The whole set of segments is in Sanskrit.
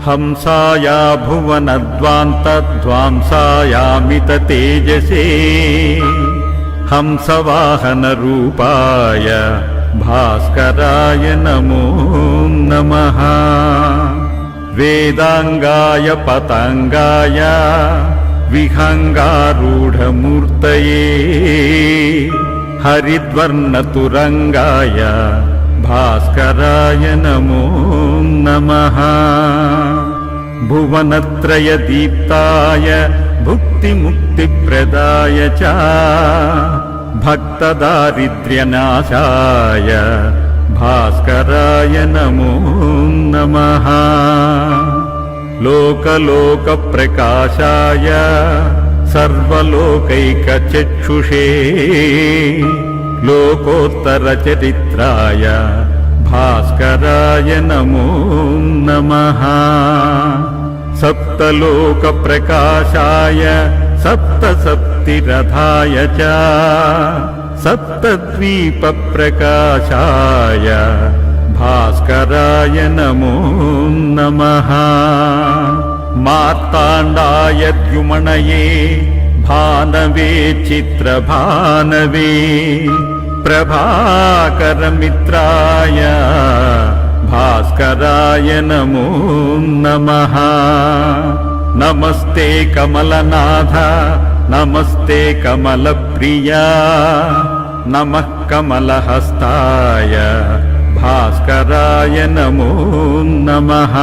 हंसाय भुवनध्वान्तध्वांसायामिततेजसे हंसवाहनरूपाय भास्कराय नमो नमः। वेदांगाय पतंगाय विहंगारूढ़मूर्तये हरिद्वर्णतुरंगाय भास्कराय नमो नमः। भुवनत्रयदीप्ताय भुक्तिमुक्तिप्रदाय च भक्तदारिद्र्यनाशाय भास्कराय नमो नमः। लोकलोकप्रकाशाय सर्वलोकैकचक्षुषे लोकोत्तरचरित्राय भास्कराय नमो नमः। सप्तलोकप्रकाशाय सप्तसप्तिरथाय च सप्तद्वीपप्रकाशाय भास्कराय नमो नमः। मार्ताण्डाय द्युमणये भानवे चित्रभानवे प्रभाकरमित्राय भास्कराय नमो नमः। नमस्ते कमलनाथ नमस्ते कमलप्रिया नमः कमलहस्ताय भास्कराय नमो नमः।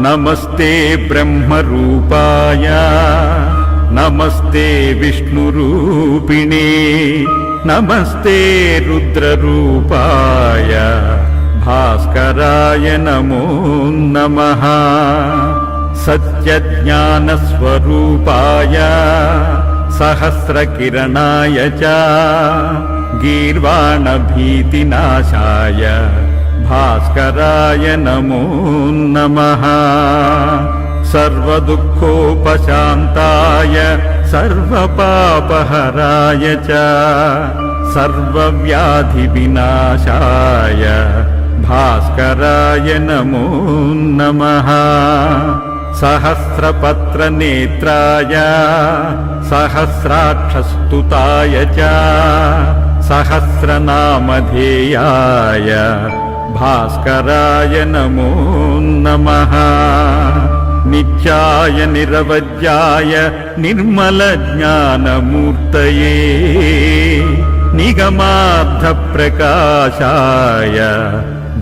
नमस्ते ब्रह्मरूपाय नमस्ते विष्णुरूपिणे नमस्ते रुद्ररूपाय भास्कराय नमो नमः। सत्यज्ञानस्वरूपाय सहस्रकिरणाय च गीर्वाणभीतिनाशाय भास्कराय नमो नमः। सर्वदुःखोपशान्ताय सर्वपापहराय च सर्वव्याधिविनाशाय भास्कराय नमो नमः। सहस्रपत्रनेत्राय सहस्राक्षस्तुताय च सहस्रनामधेयाय भास्कराय नमो नमः। नित्याय निरवध्याय निर्मलज्ञानमूर्तये निगमार्थप्रकाशाय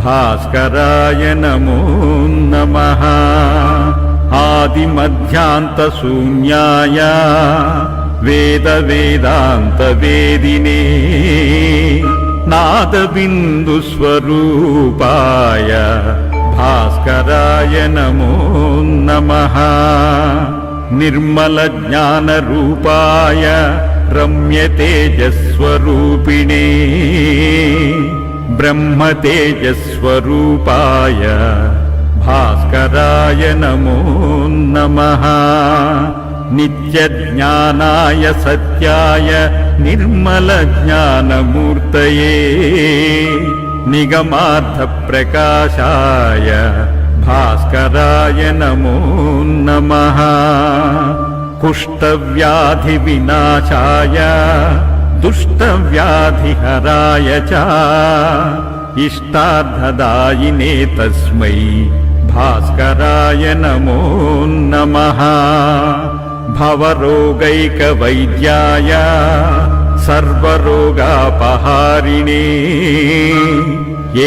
भास्कराय नमो नमः। आदिमध्यान्तशून्याय वेदवेदान्तवेदिने नादबिन्दुस्वरूपाय भास्कराय नमो नमः। निर्मलज्ञानरूपाय रम्यतेजस्वरूपिणे ब्रह्मतेजस्वरूपाय भास्कराय नमो नमः। नित्यज्ञानाय सत्याय निर्मलज्ञानमूर्तये निगमार्थप्रकाशाय भास्कराय नमो नमः। कुष्ठव्याधिविनाशाय दुष्टव्याधिहराय च इष्टार्थदायिने तस्मै भास्कराय नमो नमः। भवरोगैकवैद्याय सर्वरोगापहारिणे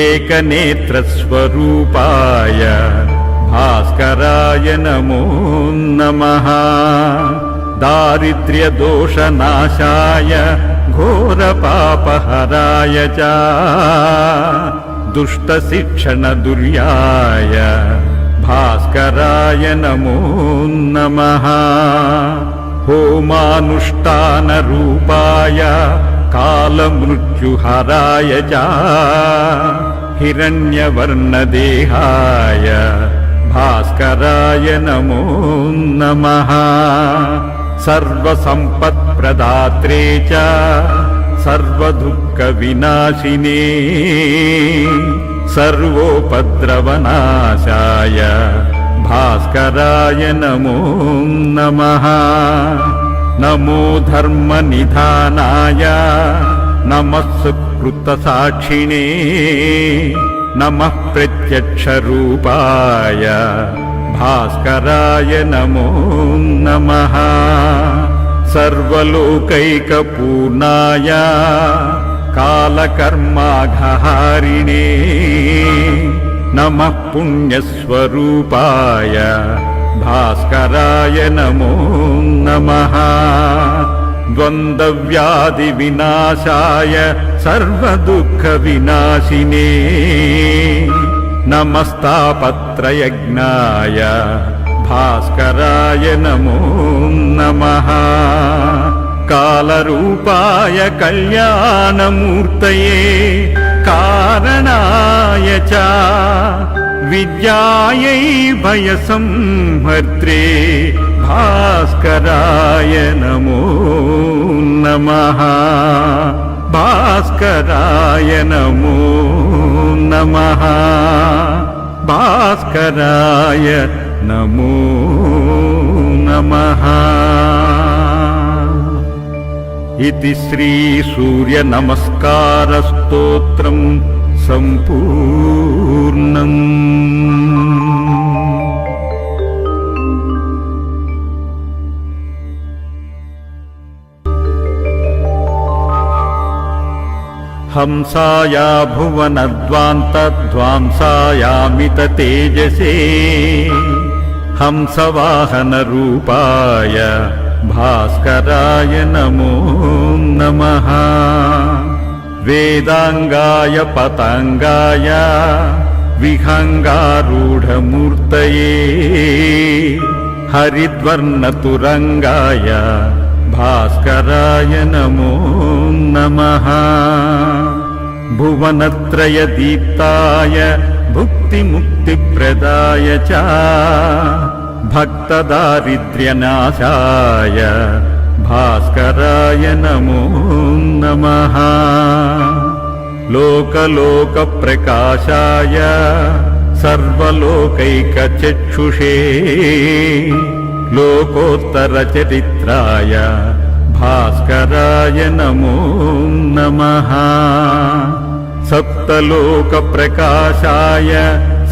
एकनेत्रस्वरूपाय भास्कराय नमो नमः। दारिद्र्यदोषनाशाय घोरपापहराय च दुष्टशिक्षणदुर्याय भास्कराय नमो नमः। होमानुष्ठानरूपाय कालमृत्युहराय च हिरण्यवर्णदेहाय भास्कराय नमो नमः। सर्वसम्पत्प्रदात्रे च सर्वदुःखविनाशिने सर्वोपद्रवनाशाय भास्कराय नमो नमः। नमो धर्मनिधानाय नमः सुकृतसाक्षिणे नमः प्रत्यक्षरूपाय भास्कराय नमो नमः। सर्वलोकैकपूर्णाय कालकर्माघहारिणे नमः पुण्यस्वरूपाय भास्कराय नमो नमः। द्वन्द्वव्याधिविनाशाय सर्वदुःखविनाशिने नमस्तापत्रयज्ञाय भास्कराय नमो नमः। कालरूपाय कल्याणमूर्तये कारणाय च विद्यायै भयसंहर्त्रे भास्कराय नमो नमः। भास्कराय नमो नमः। भास्कराय नमो नमः। इति श्री सूर्य नमस्कार स्तोत्रं सम्पूर्णम्। हंसाया भुवनध्वान्तध्वांसायामित तेजसे हंसवाहनरूपाय भास्कराय नमो नमः। वेदांगाय पतंगाय विहंगारूढ़मूर्तये हरिद्वर्णतुरंगाय भास्कराय नमो नमः। भुवनत्रयदीप्ताय भुक्तिमुक्तिप्रदाय च भक्तदारिद्र्यनाशाय भास्कराय नमो नमः। लोकलोकप्रकाशाय सर्वलोकैकचक्षुषे लोकोत्तरचरित्राय भास्कराय नमो नमः। सप्तलोकप्रकाशाय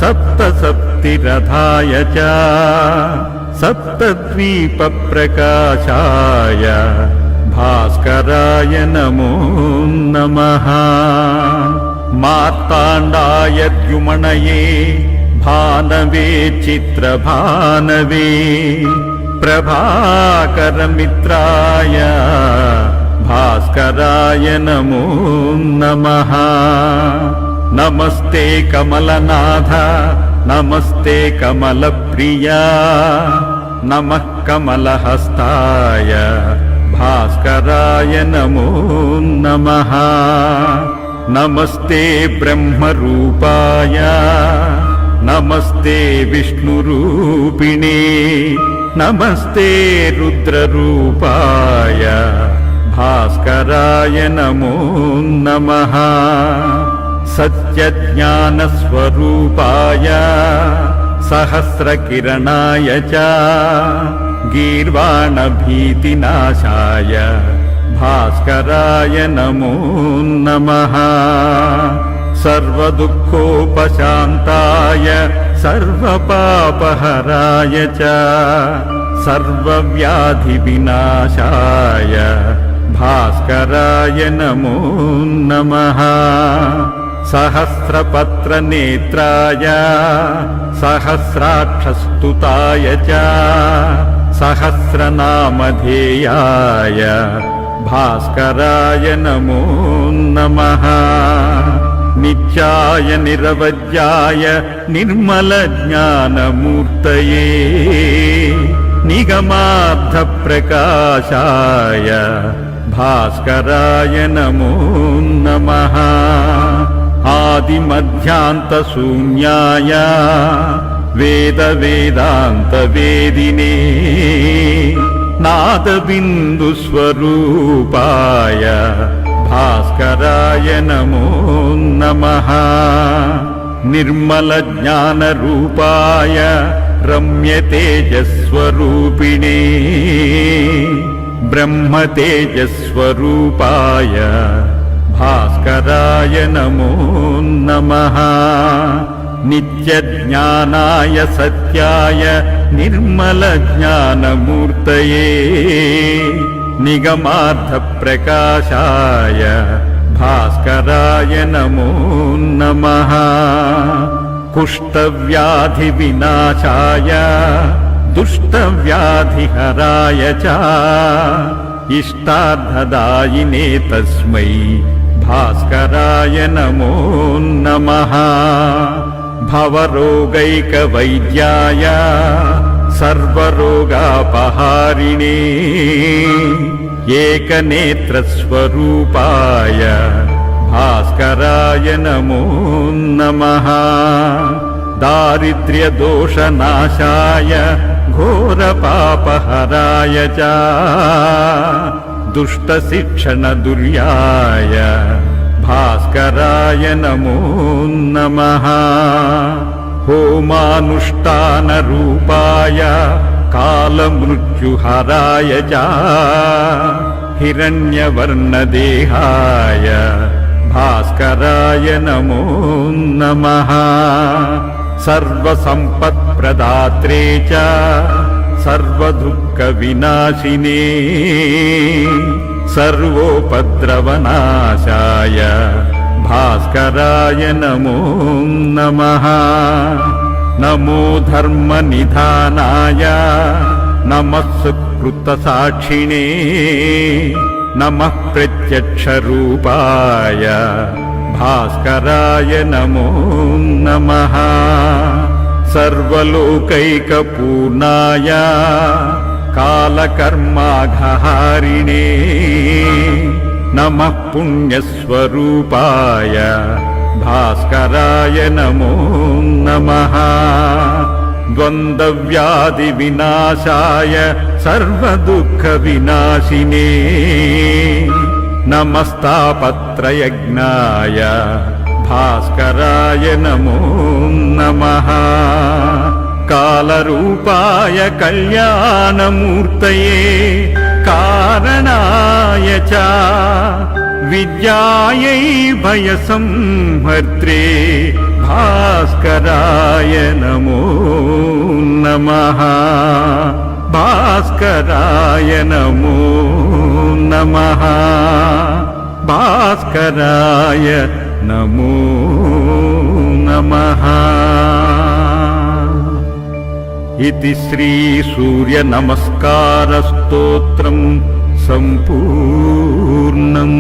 सप्तसप्तिरथाय च सप्तद्वीपप्रकाशाय भास्कराय नमो नमः। मार्ताण्डाय द्युमणये भानवे चित्रभानवे प्रभाकरमित्राय भास्कराय नमो नमः। नमस्ते कमलनाथ नमस्ते कमलप्रिया नमः कमलहस्ताय भास्कराय नमो नमः। नमस्ते ब्रह्मरूपाय नमस्ते विष्णुरूपिणे नमस्ते रुद्ररूपाय भास्कराय नमो नमः। सत्यज्ञानस्वरूपाय सहस्रकिरणाय च गीर्वाणभीतिनाशाय भास्कराय नमो नमः। सर्वदुःखोपशान्ताय सर्वपापहराय च सर्वव्याधिविनाशाय भास्कराय नमो नमः। सहस्रपत्रनेत्राय सहस्राक्षस्तुताय च सहस्रनामधेयाय भास्कराय नमो नमः। नित्याय निरवध्याय निर्मलज्ञानमूर्तये निगमार्थप्रकाशाय भास्कराय नमो नमः। आदिमध्यान्तशून्याय वेदवेदान्तवेदिने नादबिन्दुस्वरूपाय भास्कराय नमो नमः। निर्मलज्ञानरूपाय रम्यतेजस्वरूपिणे ब्रह्मतेजस्वरूपाय भास्कराय नमो नमः। नित्यज्ञानाय सत्याय निर्मलज्ञानमूर्तये निगमार्थप्रकाशाय भास्कराय नमो नमः। कुष्ठव्याधिविनाशाय दुष्टव्याधिहराय च इष्टार्थदायिने तस्मै भास्कराय नमो नमः। भवरोगैकवैद्याय सर्वरोगापहारिणे एकनेत्रस्वरूपाय भास्कराय नमो नमः। दारिद्र्यदोषनाशाय घोरपापहराय च दुष्टशिक्षणदुर्याय भास्कराय नमो नमः। होमानुष्ठानरूपाय कालमृत्युहराय च हिरण्यवर्णदेहाय भास्कराय नमो नमः। सर्वसम्पत्प्रदात्रे च सर्वदुःखविनाशिने सर्वोपद्रवनाशाय भास्कराय नमो नमः। नमो धर्मनिधानाय नमः सुकृतसाक्षिणे नमः प्रत्यक्षरूपाय भास्कराय नमो नमः। सर्वलोकैकपूर्णाय कालकर्माघहारिणे नमः पुण्यस्वरूपाय भास्कराय नमो नमः। द्वन्द्वव्याधिविनाशाय सर्वदुःखविनाशिने नमस्तापत्रयज्ञाय भास्कराय नमो नमः। कालरूपाय कल्याणमूर्तये कारणाय च विद्यायै भयसंहर्त्रे भास्कराय नमो नमः। भास्कराय नमो नमः। भास्कराय नमो नमः। इति श्री सूर्य नमस्कार स्तोत्रम् सम्पूर्णम्।